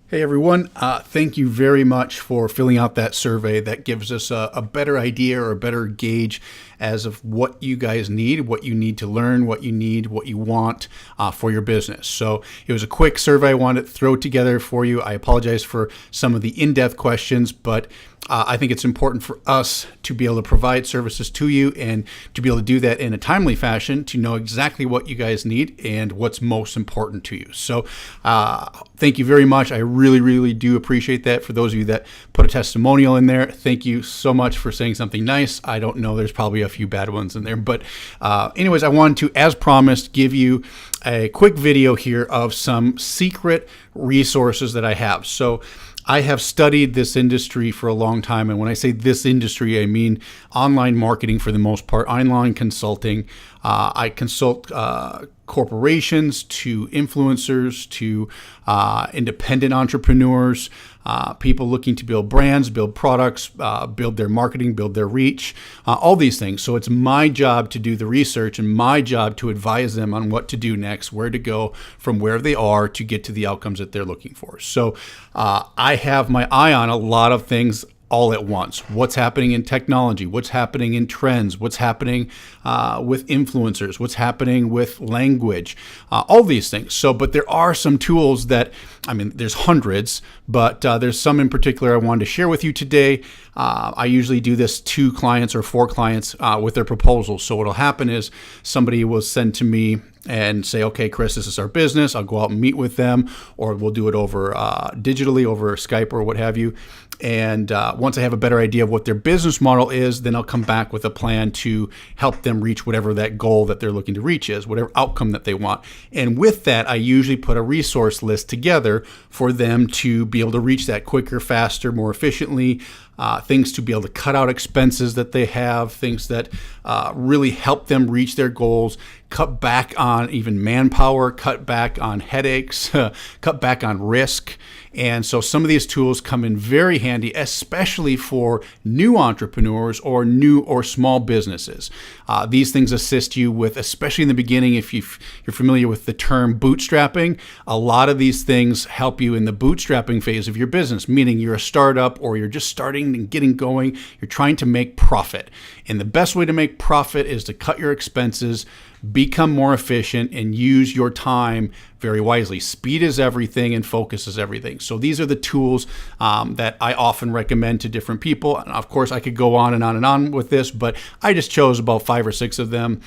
Hey everyone, thank you very much for filling out that survey. That gives us a better idea or a better gauge as of what you guys need, what you need to learn, what you need, what you want for your business. So it was a quick survey I wanted to throw together for you. I apologize for some of the in-depth questions, but I think it's important for us to be able to provide services to you and to be able to do that in a timely fashion, to know exactly what you guys need and what's most important to you. So thank you very much. I really do appreciate that. For those of you that put a testimonial in there, thank you so much for saying something nice. I don't know, there's probably a few bad ones in there. But anyways, I wanted to, as promised, give you a quick video here of some secret resources that I have. So I have studied this industry for a long time. And when I say this industry, I mean online marketing for the most part, online consulting. I consult corporations to influencers to independent entrepreneurs, people looking to build brands, build products, build their marketing, build their reach, all these things. So it's my job to do the research and my job to advise them on what to do next, where to go from where they are to get to the outcomes that they're looking for. So I have my eye on a lot of things all at once. What's happening in technology, what's happening in trends, what's happening with influencers, what's happening with language, all these things. So, but there are some tools that, there's hundreds, but there's some in particular I wanted to share with you today. I usually do this 2 clients or 4 clients with their proposals. So what'll happen is somebody will send to me and say, okay, Chris, this is our business. I'll go out and meet with them, or we'll do it over digitally over Skype or what have you. And once I have a better idea of what their business model is, then I'll come back with a plan to help them reach whatever that goal that they're looking to reach is, whatever outcome that they want. And with that, I usually put a resource list together for them to be able to reach that quicker, faster, more efficiently. Things to be able to cut out expenses that they have, things that really help them reach their goals, cut back on even manpower, cut back on headaches, cut back on risk. And so some of these tools come in very handy, especially for new entrepreneurs or new or small businesses. These things assist you with, especially in the beginning, if you're familiar with the term bootstrapping, a lot of these things help you in the bootstrapping phase of your business, meaning you're a startup or you're just starting and getting going, you're trying to make profit. And the best way to make profit is to cut your expenses, become more efficient, and use your time very wisely. Speed is everything and focus is everything. So these are the tools that I often recommend to different people. And of course, I could go on and on and on with this, but I just chose about 5 or 6 of them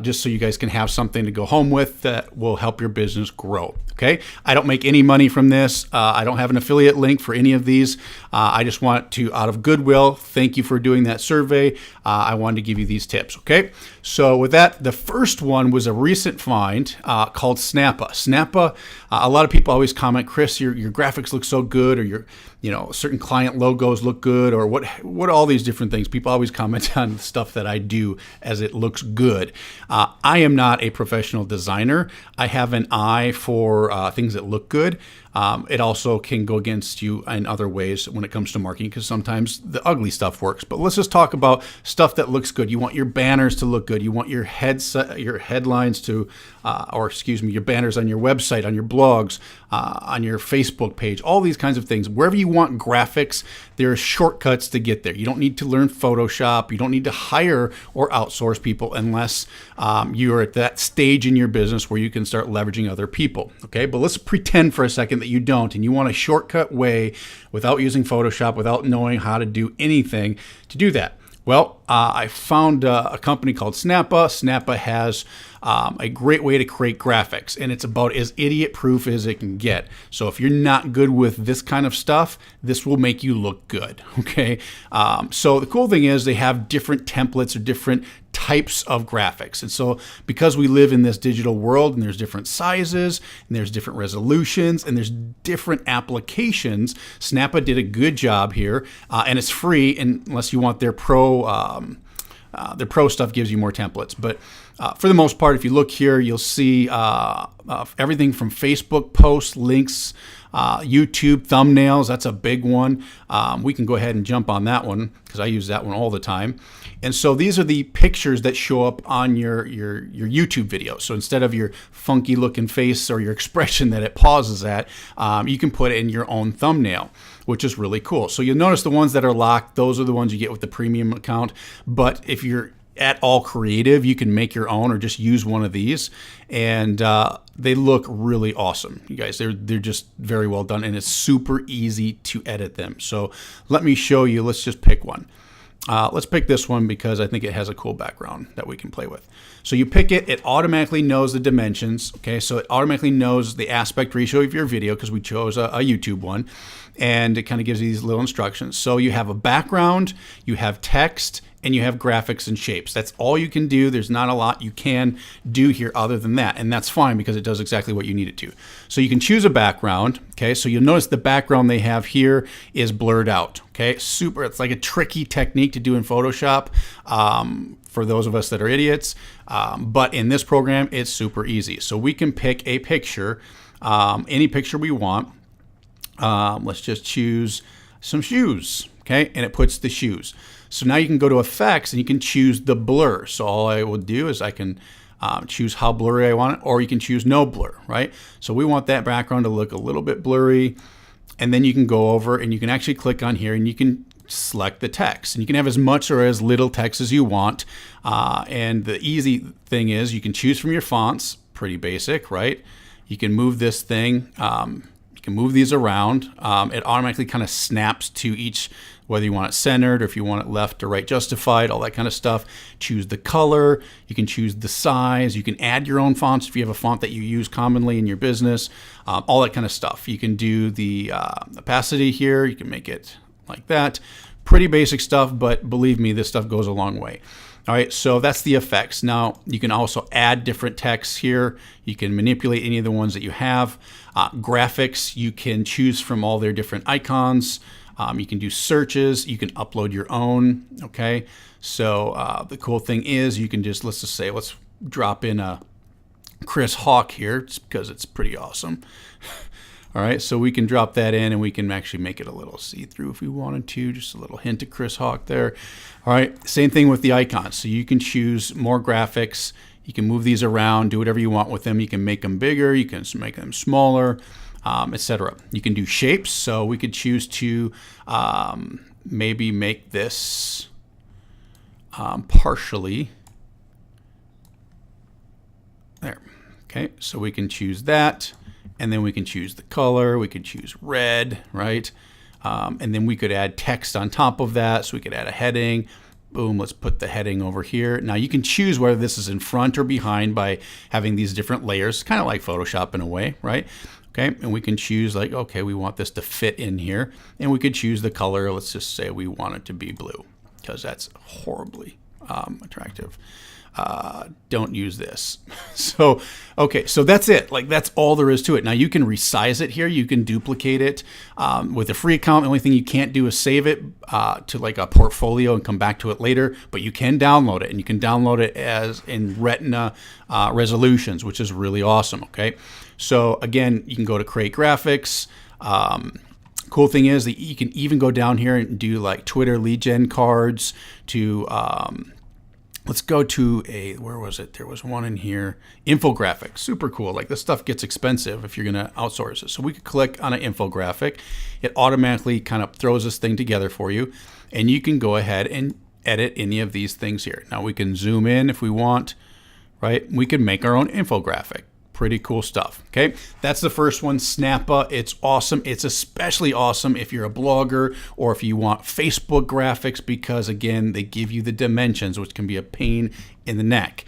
just so you guys can have something to go home with that will help your business grow. Okay, I don't make any money from this. I don't have an affiliate link for any of these. I just want to, out of goodwill, thank you for doing that survey. I wanted to give you these tips. Okay, so with that, the first one was a recent find called Snappa. Snappa, a lot of people always comment, Chris, your graphics look so good, or your certain client logos look good, or what all these different things. People always comment on stuff that I do as it looks good. I am not a professional designer. I have an eye for things that look good. It also can go against you in other ways when it comes to marketing, because sometimes the ugly stuff works. But let's just talk about stuff that looks good. You want your banners to look good. You want your headlines to, your banners on your website, on your blogs, on your Facebook page, all these kinds of things. Wherever you want graphics, there are shortcuts to get there. You don't need to learn Photoshop. You don't need to hire or outsource people unless you're at that stage in your business where you can start leveraging other people. Okay, but let's pretend for a second that you don't, and you want a shortcut way without using Photoshop, without knowing how to do anything to do that. Well, I found a company called Snappa. Snappa has a great way to create graphics, and it's about as idiot-proof as it can get. So if you're not good with this kind of stuff, this will make you look good, okay? So the cool thing is they have different templates or different types of graphics. And so because we live in this digital world and there's different sizes and there's different resolutions and there's different applications, Snappa did a good job here, and it's free unless you want their pro stuff gives you more templates. But for the most part, if you look here, you'll see everything from Facebook posts, links, YouTube thumbnails, that's a big one. We can go ahead and jump on that one because I use that one all the time. And so these are the pictures that show up on your YouTube video. So instead of your funky looking face or your expression that it pauses at, you can put it in your own thumbnail, which is really cool. So you'll notice the ones that are locked, those are the ones you get with the premium account. But if you're at all creative, you can make your own or just use one of these, and they look really awesome. You guys, they're just very well done, and it's super easy to edit them. So let me show you. Let's just pick one. Let's pick this one because I think it has a cool background that we can play with. So you pick it, it automatically knows the dimensions, okay? So it automatically knows the aspect ratio of your video because we chose a YouTube one, and it kind of gives you these little instructions. So you have a background, you have text, and you have graphics and shapes. That's all you can do. There's not a lot you can do here other than that, and that's fine because it does exactly what you need it to. So you can choose a background, okay? So you'll notice the background they have here is blurred out, okay? Super, it's like a tricky technique to do in Photoshop for those of us that are idiots, but in this program, it's super easy. So we can pick a picture, any picture we want. Let's just choose some shoes, okay? And it puts the shoes. So now you can go to effects and you can choose the blur. So all I will do is I can choose how blurry I want it, or you can choose no blur, right? So we want that background to look a little bit blurry, and then you can go over and you can actually click on here and you can select the text, and you can have as much or as little text as you want. And the easy thing is you can choose from your fonts, pretty basic, right? You can move this thing. You can move these around. It automatically kind of snaps to each, whether you want it centered or if you want it left or right justified, all that kind of stuff. Choose the color. You can choose the size. You can add your own fonts if you have a font that you use commonly in your business, all that kind of stuff. You can do the opacity here. You can make it like that. Pretty basic stuff, but believe me, this stuff goes a long way. All right, so that's the effects. Now, you can also add different texts here. You can manipulate any of the ones that you have. Graphics, you can choose from all their different icons. You can do searches. You can upload your own, okay? So the cool thing is you can just, let's just say, let's drop in a Chris Hawk here just because it's pretty awesome. All right, so we can drop that in and we can actually make it a little see-through if we wanted to, just a little hint of Chris Hawk there. All right, same thing with the icons. So you can choose more graphics. You can move these around, do whatever you want with them. You can make them bigger, you can make them smaller, etc. You can do shapes. So we could choose to maybe make this partially there. Okay, so we can choose that. And then we can choose the color. We could choose red, right? And then we could add text on top of that. So we could add a heading. Boom, let's put the heading over here. Now you can choose whether this is in front or behind by having these different layers, kind of like Photoshop in a way, right? Okay, and we can choose like, okay, we want this to fit in here. And we could choose the color. Let's just say we want it to be blue because that's horribly attractive. Don't use this. So, okay, so that's it. Like that's all there is to it. Now you can resize it here. You can duplicate it with a free account. The only thing you can't do is save it to like a portfolio and come back to it later, but you can download it, and you can download it as in Retina resolutions, which is really awesome. Okay. So again, you can go to create graphics. Cool thing is that you can even go down here and do like Twitter lead gen cards to, let's go to a, where was it? There was one in here. Infographic, super cool. Like this stuff gets expensive if you're going to outsource it. So we could click on an infographic. It automatically kind of throws this thing together for you. And you can go ahead and edit any of these things here. Now we can zoom in if we want, right? We can make our own infographic. Pretty cool stuff. Okay, that's the first one, Snappa. It's awesome. It's especially awesome if you're a blogger or if you want Facebook graphics, because again, they give you the dimensions, which can be a pain in the neck.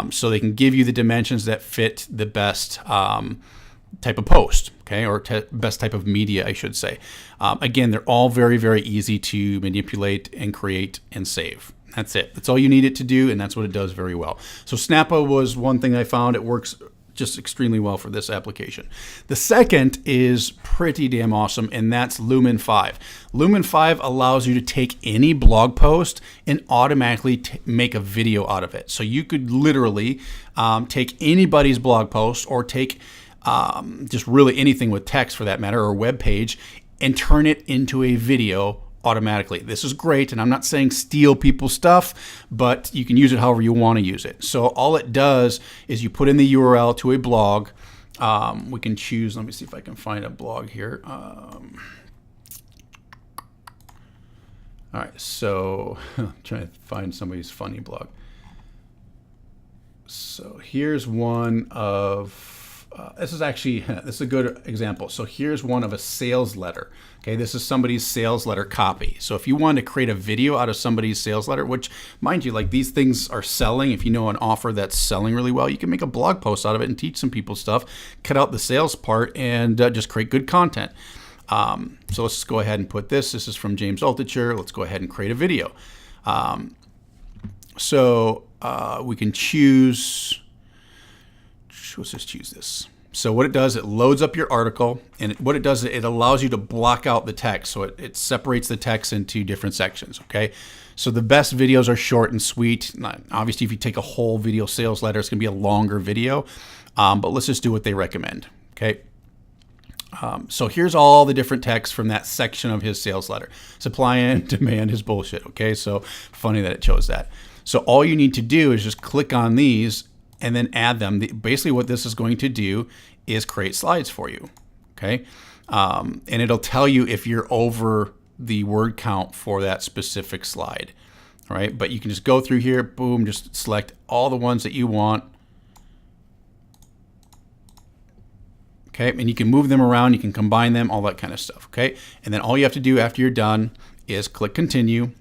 So they can give you the dimensions that fit the best type of post, okay, or best type of media, I should say. Again, they're all very, very easy to manipulate and create and save. That's it. That's all you need it to do, and that's what it does very well. So Snappa was one thing I found. It works just extremely well for this application. The second is pretty damn awesome, and that's Lumen 5. Lumen 5 allows you to take any blog post and automatically make a video out of it. So you could literally take anybody's blog post or take just really anything with text for that matter, or a web page, and turn it into a video automatically. This is great, and I'm not saying steal people's stuff, but you can use it however you want to use it. So all it does is you put in the URL to a blog. We can choose, let me see if I can find a blog here. All right, so I'm trying to find somebody's funny blog. So here's one of, this is a good example. So here's one of a sales letter. Okay, this is somebody's sales letter copy. So if you want to create a video out of somebody's sales letter, which, mind you, like these things are selling. If you know an offer that's selling really well, you can make a blog post out of it and teach some people stuff, cut out the sales part, and just create good content. So let's just go ahead and put this. This is from James Altucher. Let's go ahead and create a video. We can choose, let's just choose this. So what it does, it loads up your article, and what it does, it allows you to block out the text. So it separates the text into different sections, okay? So the best videos are short and sweet. Obviously, if you take a whole video sales letter, it's gonna be a longer video, but let's just do what they recommend, okay? So here's all the different text from that section of his sales letter. Supply and demand is bullshit, okay? So funny that it chose that. So all you need to do is just click on these and then add them. Basically what this is going to do is create slides for you, okay? And it'll tell you if you're over the word count for that specific slide, all right? But you can just go through here, boom, just select all the ones that you want. Okay, and you can move them around, you can combine them, all that kind of stuff, okay? And then all you have to do after you're done is click continue,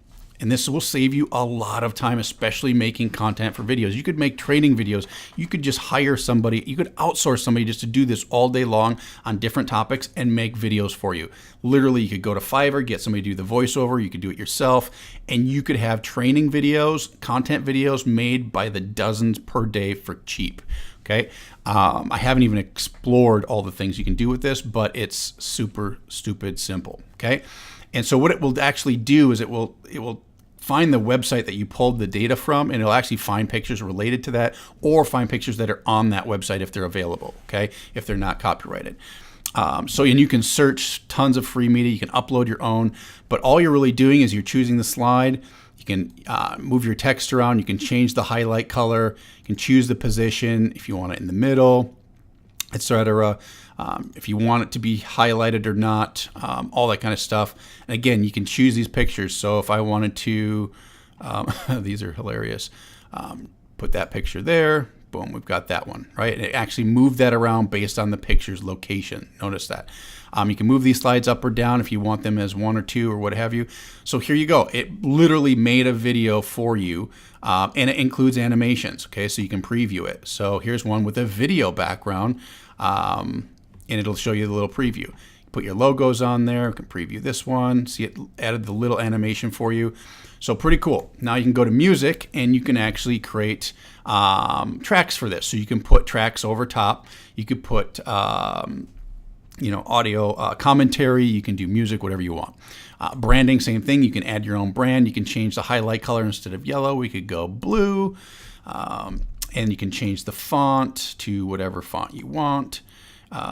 and this will save you a lot of time, especially making content for videos. You could make training videos. You could just hire somebody. You could outsource somebody just to do this all day long on different topics and make videos for you. Literally, you could go to Fiverr, get somebody to do the voiceover. You could do it yourself, and you could have training videos, content videos made by the dozens per day for cheap. Okay, I haven't even explored all the things you can do with this, but it's super stupid simple. Okay, and so what it will actually do is it will find the website that you pulled the data from, and it'll actually find pictures related to that, or find pictures that are on that website if they're available. Okay, if they're not copyrighted. And you can search tons of free media. You can upload your own, but all you're really doing is you're choosing the slide. You can move your text around. You can change the highlight color. You can choose the position if you want it in the middle, etc. If you want it to be highlighted or not, all that kind of stuff. And again, you can choose these pictures. So if I wanted to, these are hilarious, put that picture there. Boom, we've got that one, right? And it actually moved that around based on the picture's location. Notice that. You can move these slides up or down if you want them as one or two or what have you. So here you go. It literally made a video for you, and it includes animations, okay? So you can preview it. So here's one with a video background, and it'll show you the little preview. Put your logos on there. You can preview this one. See, it added the little animation for you. So pretty cool. Now you can go to music, and you can actually create tracks for this. So you can put tracks over top. You could put audio commentary. You can do music, whatever you want. Branding, same thing. You can add your own brand. You can change the highlight color. Instead of yellow, we could go blue. And you can change the font to whatever font you want.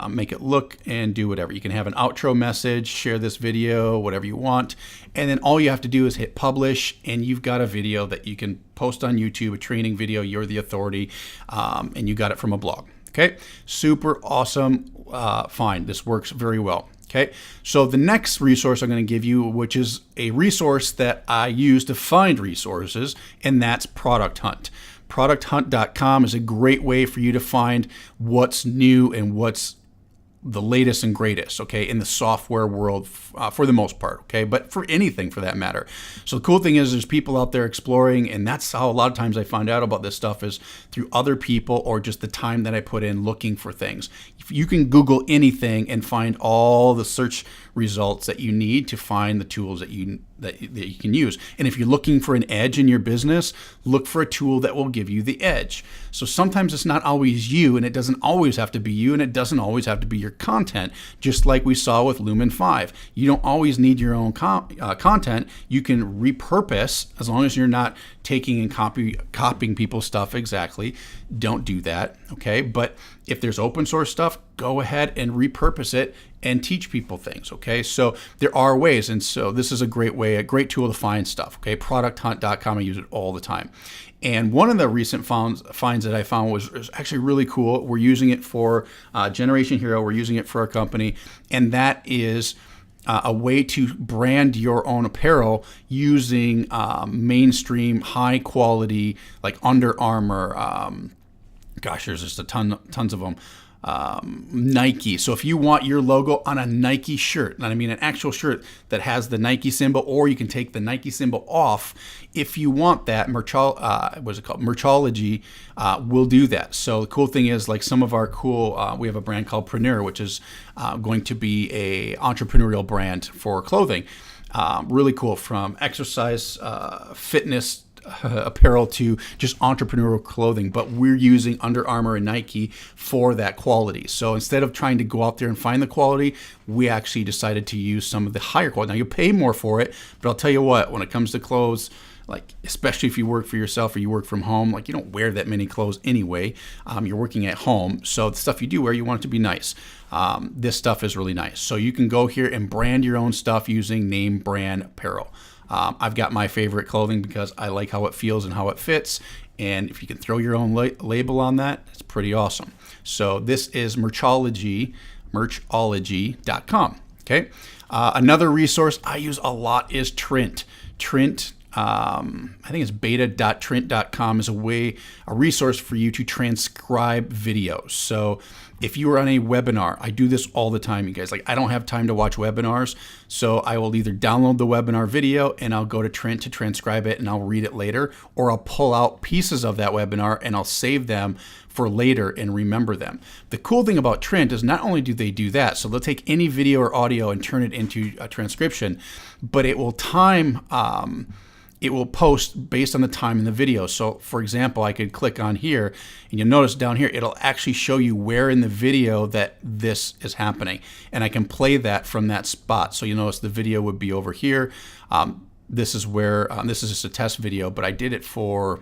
Make it look and do whatever. You can have an outro message, share this video, whatever you want. And then all you have to do is hit publish, and you've got a video that you can post on YouTube, a training video. You're the authority, and you got it from a blog. Okay, super awesome. Fine, this works very well. Okay, so the next resource I'm going to give you, which is a resource that I use to find resources, and that's Product Hunt. ProductHunt.com is a great way for you to find what's new and what's the latest and greatest, okay, in the software world for the most part, okay, but for anything for that matter. So the cool thing is there's people out there exploring, and that's how a lot of times I find out about this stuff is through other people or just the time that I put in looking for things. If you can Google anything and find all the search results that you need to find the tools that you can use. And if you're looking for an edge in your business, look for a tool that will give you the edge. So sometimes it's not always you, and it doesn't always have to be you, and it doesn't always have to be your content, just like we saw with Lumen 5. You don't always need your own content. You can repurpose, as long as you're not taking and copying people's stuff exactly. Don't do that, okay? But if there's open source stuff, go ahead and repurpose it and teach people things, okay? So there are ways, and so this is a great way, a great tool to find stuff, okay? ProductHunt.com, I use it all the time. And one of the recent finds that I found was actually really cool. We're using it for Generation Hero. We're using it for our company, and that is a way to brand your own apparel using mainstream, high quality, like Under Armour. Gosh, there's just tons of them. Nike. So if you want your logo on a Nike shirt, and I mean an actual shirt that has the Nike symbol, or you can take the Nike symbol off, if you want that, Merchology will do that. So the cool thing is, like some of our cool, we have a brand called Preneur, which is going to be a entrepreneurial brand for clothing. Really cool, from exercise, fitness, apparel to just entrepreneurial clothing, but we're using Under Armour and Nike for that quality. So instead of trying to go out there and find the quality, we actually decided to use some of the higher quality. Now you pay more for it, but I'll tell you what, when it comes to clothes, like especially if you work for yourself or you work from home, like you don't wear that many clothes anyway. You're working at home, so the stuff you do wear, you want it to be nice. This stuff is really nice. So you can go here and brand your own stuff using name brand apparel. I've got my favorite clothing because I like how it feels and how it fits. And if you can throw your own label on that, it's pretty awesome. So this is Merchology.com. Okay. Another resource I use a lot is Trint. Trint, I think it's beta.trint.com, is a resource for you to transcribe videos. So if you are on a webinar, I do this all the time, you guys. Like, I don't have time to watch webinars, so I will either download the webinar video and I'll go to Trint to transcribe it and I'll read it later, or I'll pull out pieces of that webinar and I'll save them for later and remember them. The cool thing about Trint is not only do they do that, so they'll take any video or audio and turn it into a transcription, but it will it will post based on the time in the video. So for example, I could click on here and you'll notice down here, it'll actually show you where in the video that this is happening. And I can play that from that spot. So you'll notice the video would be over here. This is where, this is just a test video, but I did it for,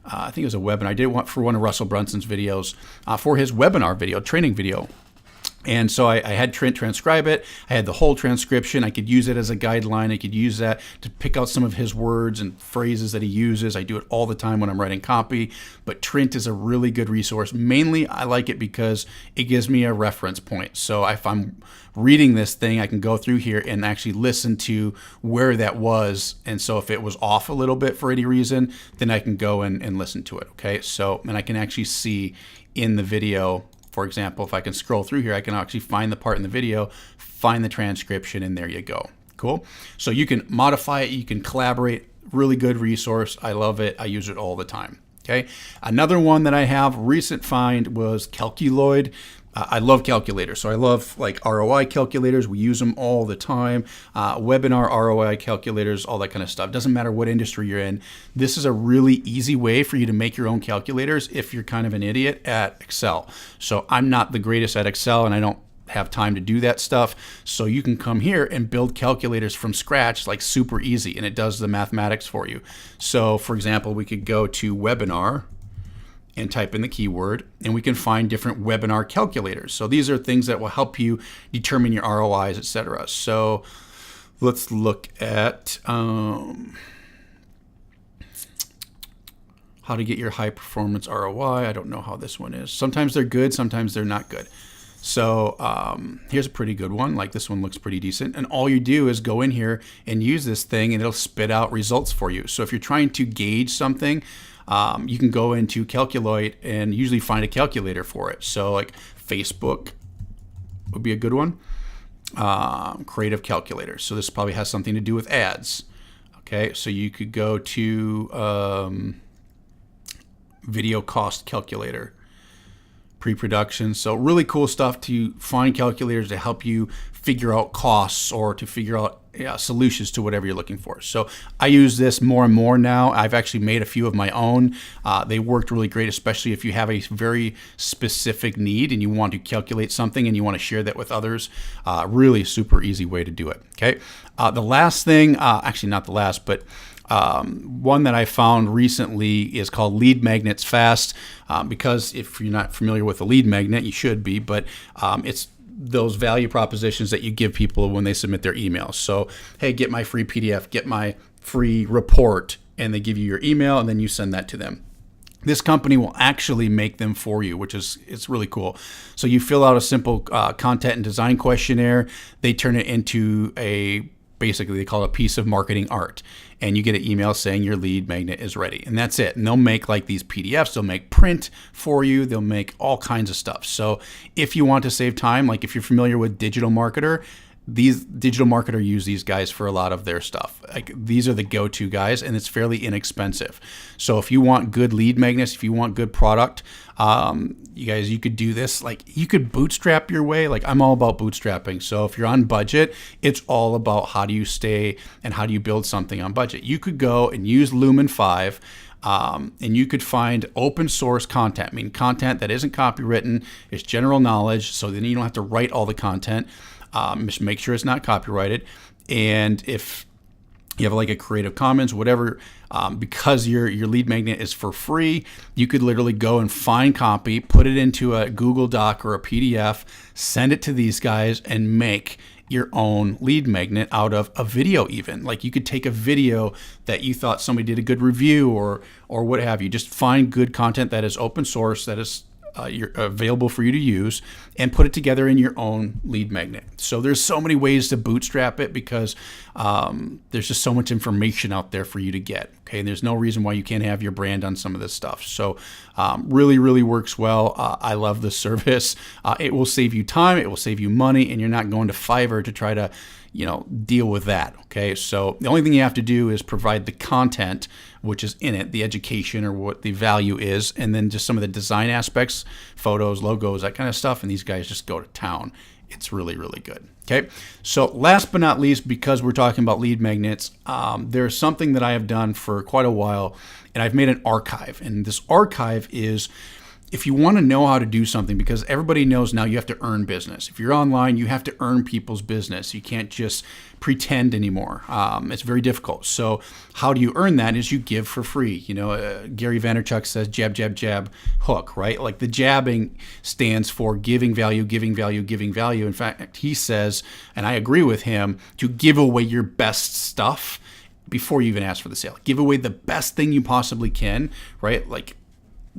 I think it was a webinar. I did it for one of Russell Brunson's videos, for his webinar video, training video. And so I had Trint transcribe it. I had the whole transcription. I could use it as a guideline. I could use that to pick out some of his words and phrases that he uses. I do it all the time when I'm writing copy. But Trint is a really good resource. Mainly, I like it because it gives me a reference point. So if I'm reading this thing, I can go through here and actually listen to where that was. And so if it was off a little bit for any reason, then I can go and listen to it. Okay. So, and I can actually see in the video. For example, if I can scroll through here, I can actually find the part in the video, find the transcription, and there you go. Cool. So you can modify it. You can collaborate. Really good resource. I love it. I use it all the time. Okay. Another one that I have, recent find, was Calculoid. I love calculators. So I love like ROI calculators. We use them all the time. Webinar ROI calculators, all that kind of stuff. Doesn't matter what industry you're in. This is a really easy way for you to make your own calculators if you're kind of an idiot at Excel. So I'm not the greatest at Excel and I don't have time to do that stuff. So you can come here and build calculators from scratch, like super easy, and it does the mathematics for you. So for example, we could go to webinar and type in the keyword, and we can find different webinar calculators. So these are things that will help you determine your ROIs, etc. So let's look at how to get your high performance ROI. I don't know how this one is. Sometimes they're good, sometimes they're not good. So here's a pretty good one. Like this one looks pretty decent. And all you do is go in here and use this thing and it'll spit out results for you. So if you're trying to gauge something, you can go into Calculoid and usually find a calculator for it. So like Facebook would be a good one. Creative calculator. So this probably has something to do with ads. Okay, so you could go to video cost calculator, pre-production. So really cool stuff to find calculators to help you figure out costs or to figure out solutions to whatever you're looking for. So I use this more and more now. I've actually made a few of my own. They worked really great, especially if you have a very specific need and you want to calculate something and you want to share that with others. Really super easy way to do it. Okay. The last thing, actually not the last, but One that I found recently is called Lead Magnets Fast, because if you're not familiar with a lead magnet, you should be, but it's those value propositions that you give people when they submit their emails. So, hey, get my free PDF, get my free report, and they give you your email, and then you send that to them. This company will actually make them for you, which is it's really cool. So you fill out a simple content and design questionnaire. They turn it into basically they call it a piece of marketing art. And you get an email saying your lead magnet is ready. And that's it. And they'll make like these PDFs. They'll make print for you. They'll make all kinds of stuff. So if you want to save time, like if you're familiar with Digital Marketer, these Digital Marketer use these guys for a lot of their stuff. Like these are the go-to guys, and it's fairly inexpensive. So if you want good lead magnets, if you want good product, you could do this. Like you could bootstrap your way. Like I'm all about bootstrapping. So if you're on budget, it's all about how do you stay and how do you build something on budget. You could go and use Lumen 5. And you could find open source content, content that isn't copywritten, it's general knowledge. So then you don't have to write all the content. Just make sure it's not copyrighted. And if you have like a Creative Commons, whatever, because your lead magnet is for free, you could literally go and find copy, put it into a Google Doc or a PDF, send it to these guys, and make your own lead magnet out of a video. Even like you could take a video that you thought somebody did a good review or what have you. Just find good content that is open source, that is you're available for you to use, and put it together in your own lead magnet. So there's so many ways to bootstrap it because there's just so much information out there for you to get. Okay, and there's no reason why you can't have your brand on some of this stuff. So really works well. I love this service. It will save you time, it will save you money, and you're not going to Fiverr to try to deal with that. Okay, so the only thing you have to do is provide the content, which is in it, the education or what the value is, and then just some of the design aspects, photos, logos, that kind of stuff. And these guys just go to town. It's really good. Okay, so last but not least, because we're talking about lead magnets, there's something that I have done for quite a while, and I've made an archive. And this archive is, if you want to know how to do something, because everybody knows now you have to earn business. If you're online, you have to earn people's business. You can't just pretend anymore. It's very difficult. So how do you earn that? Is you give for free. Gary Vaynerchuk says jab, jab, jab, hook, right? Like the jabbing stands for giving value, giving value, giving value. In fact, he says, and I agree with him, to give away your best stuff before you even ask for the sale. Give away the best thing you possibly can, right? Like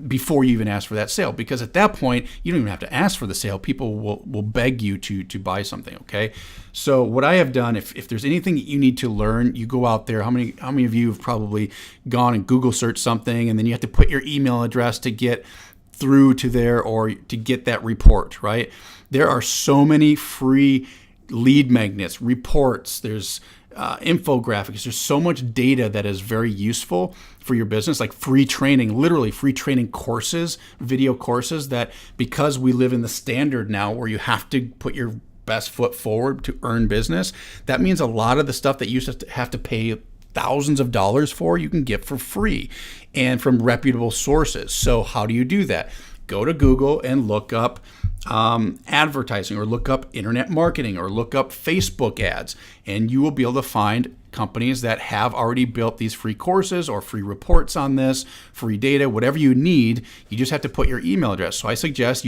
before you even ask for that sale, because at that point you don't even have to ask for the sale. People will beg you to buy something. Okay, so what I have done, if there's anything that you need to learn, you go out there. How many of you have probably gone and Google search something, and then you have to put your email address to get through to there or to get that report, right? There are so many free lead magnets, reports, there's infographics. There's so much data that is very useful for your business, like free training, literally free training courses, video courses, that because we live in the standard now where you have to put your best foot forward to earn business, that means a lot of the stuff that you used to have to pay thousands of dollars for, you can get for free and from reputable sources. So how do you do that? Go to Google and look up advertising, or look up internet marketing, or look up Facebook ads, and you will be able to find companies that have already built these free courses or free reports on this, free data, whatever you need. You just have to put your email address. So I suggest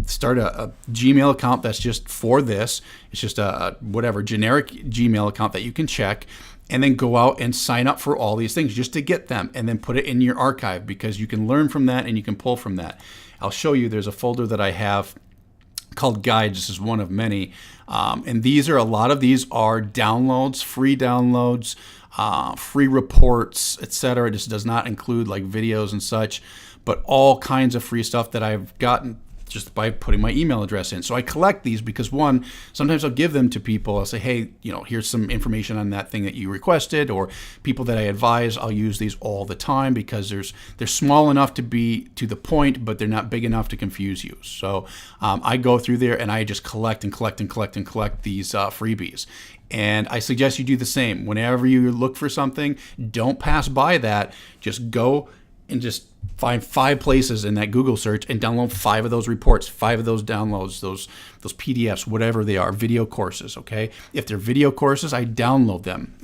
start a Gmail account that's just for this. It's just a whatever generic Gmail account that you can check, and then go out and sign up for all these things just to get them, and then put it in your archive, because you can learn from that and you can pull from that. I'll show you, there's a folder that I have called guides. This is one of many. And a lot of these are downloads, free downloads, free reports, etc. This does not include like videos and such, but all kinds of free stuff that I've gotten just by putting my email address in. So I collect these because, one, sometimes I'll give them to people. I'll say, hey, here's some information on that thing that you requested, or people that I advise. I'll use these all the time because they're small enough to be to the point, but they're not big enough to confuse you. So I go through there and I just collect these freebies. And I suggest you do the same. Whenever you look for something, don't pass by that. Just go and just find 5 places in that Google search and download 5 of those reports, 5 of those downloads, those PDFs, whatever they are, video courses. Okay, if they're video courses, I download them.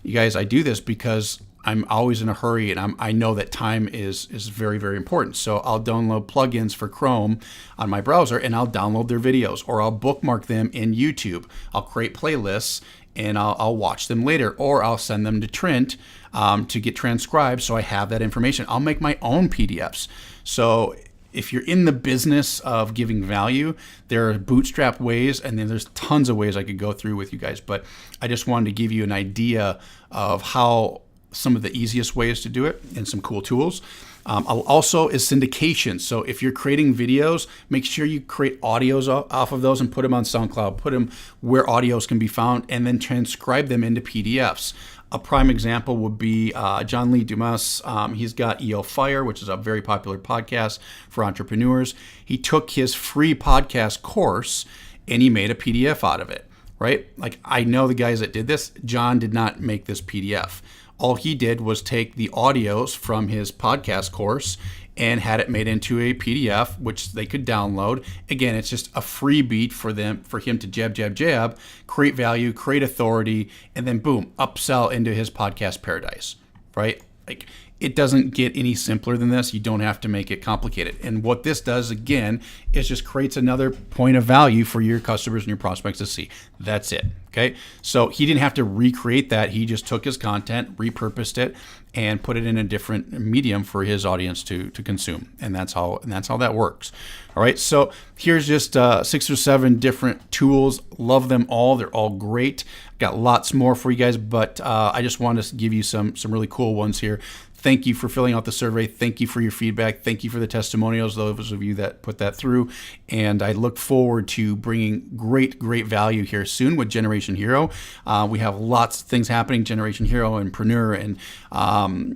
You guys, I do this because I'm always in a hurry, and I know that time is very, very important. So I'll download plugins for Chrome on my browser, and I'll download their videos, or I'll bookmark them in YouTube. I'll create playlists, and I'll watch them later, or I'll send them to Trent to get transcribed, so I have that information. I'll make my own PDFs. So if you're in the business of giving value, there are bootstrapped ways, and then there's tons of ways I could go through with you guys. But I just wanted to give you an idea of how some of the easiest ways to do it and some cool tools. Also is syndication. So if you're creating videos, make sure you create audios off of those and put them on SoundCloud, put them where audios can be found, and then transcribe them into PDFs. A prime example would be John Lee Dumas. He's got EO Fire, which is a very popular podcast for entrepreneurs. He took his free podcast course and he made a PDF out of it, right? Like, I know the guys that did this. John did not make this PDF. All he did was take the audios from his podcast course and had it made into a PDF, which they could download. Again, it's just a freebie for him to jab, create value, create authority, and then boom, upsell into his podcast paradise, right? Like, it doesn't get any simpler than this. You don't have to make it complicated. And what this does, again, is just creates another point of value for your customers and your prospects to see. That's it. Okay. So he didn't have to recreate that. He just took his content, repurposed it, and put it in a different medium for his audience to consume. And that's how that works. All right. So here's just 6 or 7 different tools. Love them all. They're all great. Got lots more for you guys, but I just wanted to give you some really cool ones here. Thank you for filling out the survey. Thank you for your feedback. Thank you for the testimonials, those of you that put that through. And I look forward to bringing great value here soon with Generation Hero. We have lots of things happening, Generation Hero and Preneur and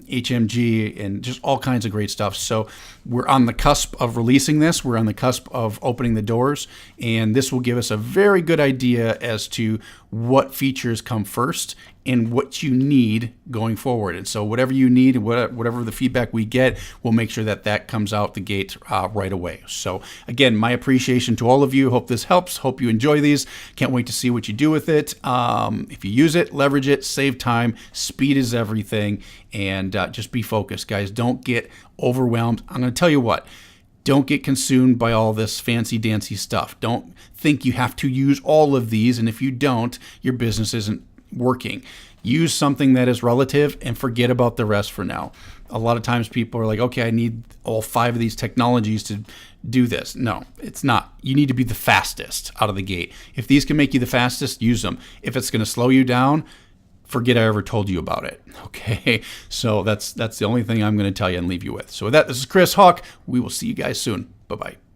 HMG and just all kinds of great stuff. So we're on the cusp of releasing this. We're on the cusp of opening the doors. And this will give us a very good idea as to what features come first and what you need going forward. And so whatever you need, whatever the feedback we get, we'll make sure that comes out the gate right away. So again, my appreciation to all of you. Hope this helps. Hope you enjoy these. Can't wait to see what you do with it. If you use it, leverage it, save time. Speed is everything. And just be focused, guys. Don't get overwhelmed. I'm going to tell you what. Don't get consumed by all this fancy dancy stuff. Don't think you have to use all of these. And if you don't, your business isn't working. Use something that is relative and forget about the rest for now. A lot of times people are like, okay, I need all 5 of these technologies to do this. No, it's not. You need to be the fastest out of the gate. If these can make you the fastest, use them. If it's going to slow you down, forget I ever told you about it. Okay, so that's the only thing I'm going to tell you and leave you with. So with that, this is Chris Hawk. We will see you guys soon. Bye-bye.